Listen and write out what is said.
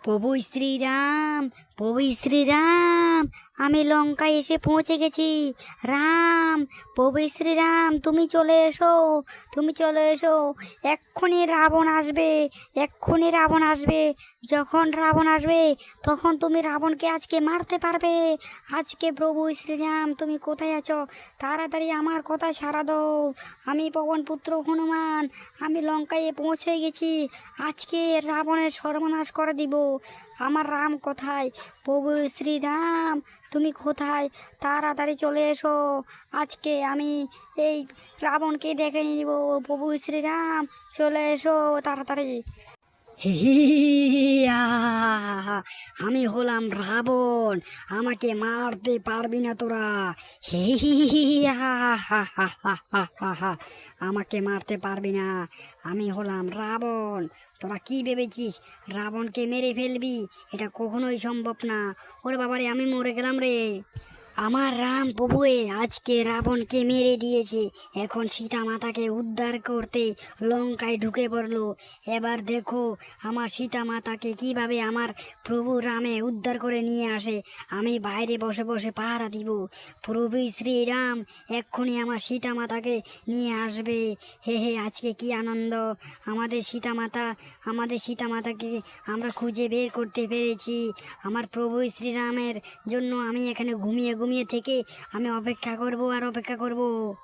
প্রভু শ্রীরাম, প্রভু শ্রীরাম, আমি লঙ্কায় এসে পৌঁছে গেছি। রাম, প্রভু শ্রীরাম, তুমি চলে এসো, তুমি চলে এসো। এক্ষুনি রাবণ আসবে, এক্ষুনি রাবণ আসবে। যখন রাবণ আসবে তখন তুমি রাবণকে আজকে মারতে পারবে। আজকে প্রভু শ্রীরাম, তুমি কোথায় আছো? তাড়াতাড়ি আমার কথা সাড়া দাও। আমি পবনপুত্র হনুমান, আমি লঙ্কায় পৌঁছে গেছি। আজকে রাবণের সর্বনাশ করে দিব। আমার রাম কোথায়? প্রভু শ্রীরাম, তুমি কোথায়? তাড়াতাড়ি চলে এসো। আজকে আমি এই রাবণকে দেখে নিব। প্রভু শ্রীরাম, চলে এসো তাড়াতাড়ি। হিয়া, আমি হলাম রাবণ, আমাকে মারতে পারবি না তোরা। হিয়া, আমাকে মারতে পারবি না। আমি হলাম রাবণ। তোরা কি ভেবেছিস রাবণকে মেরে ফেলবি? এটা কখনোই সম্ভব না। ওরে বাবারে, আমি মরে গেলাম রে। আমার রাম প্রভুয়ে আজকে রাবণকে মেরে দিয়েছে। এখন সীতা মাতাকে উদ্ধার করতে লঙ্কায় ঢুকে পড়লো। এবার দেখো আমার সীতা মাতাকে কিভাবে আমার প্রভু রামে উদ্ধার করে নিয়ে আসে। আমি বাইরে বসে বসে পাহারা দিব। প্রভু শ্রীরাম এক্ষুনি আমার সীতা মাতাকে নিয়ে আসবে। হে হে, আজকে কি আনন্দ! আমাদের সীতা মাতা, আমাদের সীতা মাতাকে আমরা খুঁজে বের করতে পেরেছি। আমার প্রভু শ্রীরামের জন্য আমি এখানে ঘুমিয়ে ঘুমিয়ে থেকে আমি অপেক্ষা করব আর অপেক্ষা করব।